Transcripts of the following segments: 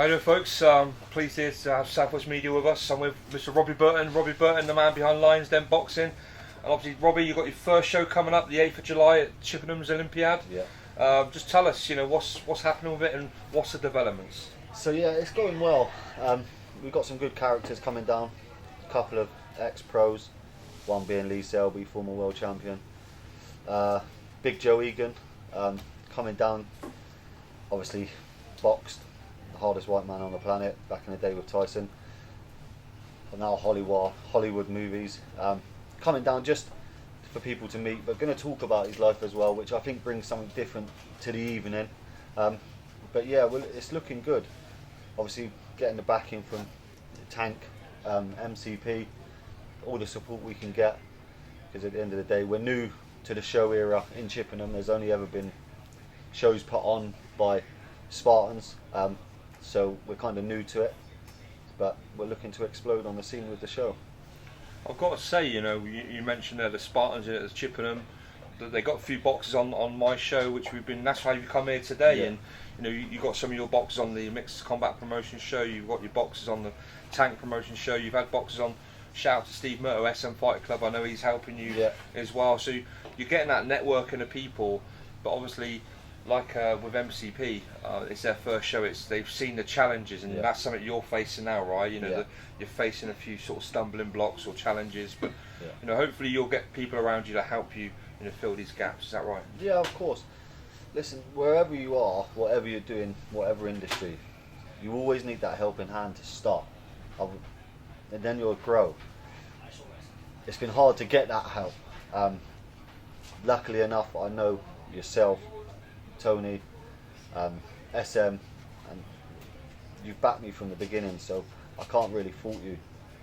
Hi there folks, pleased here to have Southwest Media with us. I'm with Mr. Robbie Burton, the man behind Lions Den Boxing. And obviously Robbie, you've got your first show coming up the 8th of July at Chippenham's Olympiad. Yeah. Just tell us, what's happening with it and what's the developments? So yeah, it's going well. We've got some good characters coming down. A couple of ex-pros, one being Lee Selby, former world champion. Big Joe Egan, coming down, obviously boxed, the hardest white man on the planet back in the day with Tyson. And now Hollywood movies. Coming down just for people to meet, but going to talk about his life as well, which I think brings something different to the evening. But yeah, well, it's looking good. Obviously, getting the backing from Tank, MCP, all the support we can get, because at the end of the day, we're new to the show era in Chippenham. There's only ever been shows put on by Spartans, so we're kind of new to it, but we're looking to explode on the scene with the show. I've got to say, you mentioned there the Spartans at Chippenham. They got a few boxes on my show, which that's why you come here today. Yeah. And you got some of your boxes on the Mixed Combat Promotion show. You've got your boxes on the Tank Promotion show. You've had boxes on. Shout out to Steve Murto, SM Fight Club. I know he's helping you as well. So you're getting that networking of people. But obviously, like with MCP, it's their first show. They've seen the challenges, and that's something you're facing now, right? You're facing a few sort of stumbling blocks or challenges, but hopefully you'll get people around you to help you fill these gaps. Is that right? Yeah, of course. Listen, wherever you are, whatever you're doing, whatever industry, you always need that helping hand to start, and then you'll grow. It's been hard to get that help. Luckily enough, I know yourself, Tony, SM, and you've backed me from the beginning, so I can't really fault you.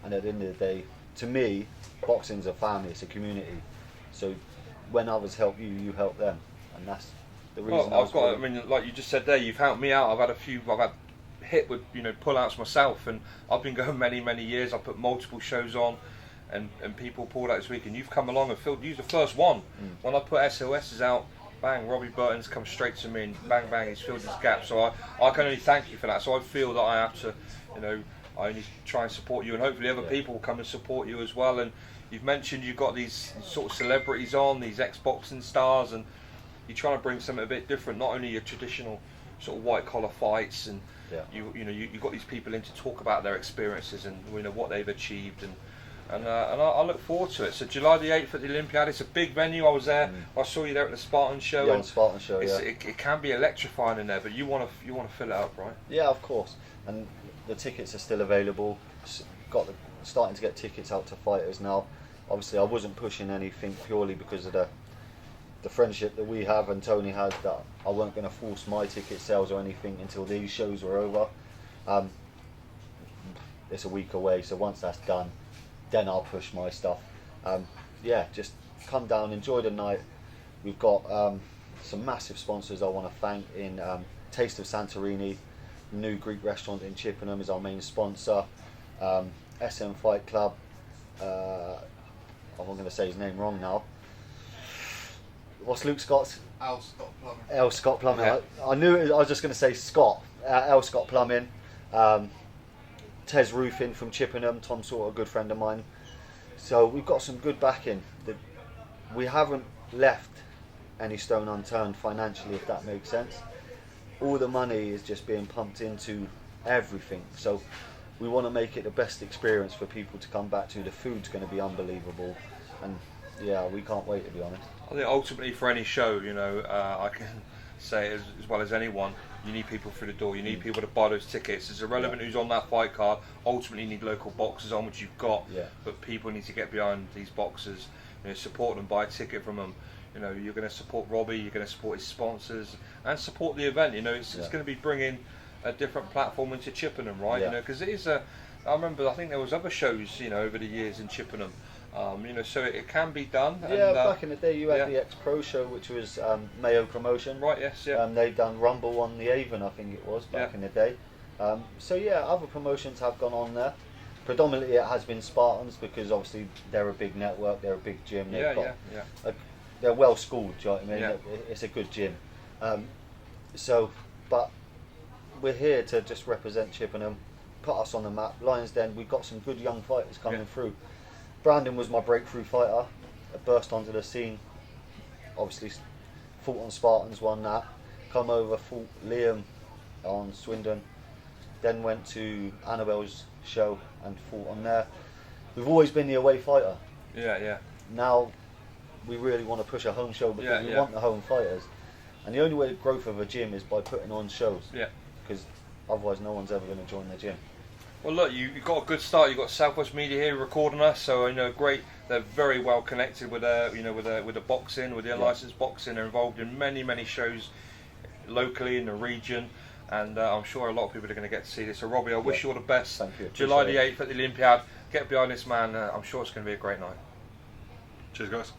And at the end of the day, to me, boxing's a family, it's a community. So when others help you, you help them, and that's the reason. Well, like you just said there, you've helped me out. I've had hit with pull-outs myself, and I've been going many years. I've put multiple shows on, and people pulled out this week, and you've come along and filled. You're the first one. When I put SOSs out, bang, Robbie Burton's come straight to me, and bang, he's filled this gap. So I can only thank you for that. So I feel that I have to, I only try and support you, and hopefully other people will come and support you as well. And you've mentioned you've got these sort of celebrities on, these ex-boxing stars, and you're trying to bring something a bit different, not only your traditional sort of white-collar fights, and you've got these people in to talk about their experiences and what they've achieved, and I look forward to it. So July the 8th at the Olympiad, it's a big venue. I was there. I saw you there at the Spartan show. Yeah, on the Spartan show. It can be electrifying in there, but you want to fill it up, right? Yeah, of course. And the tickets are still available. Starting to get tickets out to fighters now. Obviously, I wasn't pushing anything purely because of the friendship that we have and Tony has, that I weren't going to force my ticket sales or anything until these shows were over. It's a week away, so once that's done, then I'll push my stuff. Just come down, enjoy the night. We've got some massive sponsors I want to thank in Taste of Santorini, new Greek restaurant in Chippenham is our main sponsor. SM Fight Club, I'm going to say his name wrong now. What's Luke Scott's? L. Scott Plumbing. Yeah. I knew it, I was just going to say Scott. L. Scott Plumbing. Tez Roofing from Chippenham. Tom Sort, a good friend of mine. So we've got some good backing. We haven't left any stone unturned financially, if that makes sense. All the money is just being pumped into everything. So we want to make it the best experience for people to come back to. The food's going to be unbelievable, and yeah, we can't wait, to be honest. I think ultimately for any show, I can say as well as anyone, you need people through the door. You need people to buy those tickets. It's irrelevant who's on that fight card. Ultimately, you need local boxers on, which you've got. Yeah. But people need to get behind these boxers. Support them, buy a ticket from them. You're going to support Robbie. You're going to support his sponsors and support the event. It's going to be bringing a different platform into Chippenham, right? Yeah. Because it is a. I remember. I think there was other shows, over the years in Chippenham. So it can be done. Yeah, and, back in the day you had the X-Pro show, which was Mayo Promotion. Right, yes, yeah. They'd done Rumble on the Avon, I think it was, back in the day. Other promotions have gone on there. Predominantly it has been Spartans, because obviously they're a big network, they're a big gym. They're well schooled, do you know what I mean? Yeah. It's a good gym. But we're here to just represent Chippenham, put us on the map. Lions Den, we've got some good young fighters coming through. Brandon was my breakthrough fighter. I burst onto the scene. Obviously, fought on Spartans, won that. Come over, fought Liam on Swindon. Then went to Annabelle's show and fought on there. We've always been the away fighter. Yeah. Now we really want to push a home show because we want the home fighters. And the only way to growth of a gym is by putting on shows. Yeah. Because otherwise no one's ever going to join the gym. Well, look, you've got a good start. You've got Southwest Media here recording us, so great. They're very well connected with with the boxing, with the unlicensed boxing. They're involved in many shows locally in the region, and I'm sure a lot of people are going to get to see this. So, Robbie, I wish you all the best. Thank you. July the 8th at the Olympiad. Get behind this man. I'm sure it's going to be a great night. Cheers, guys.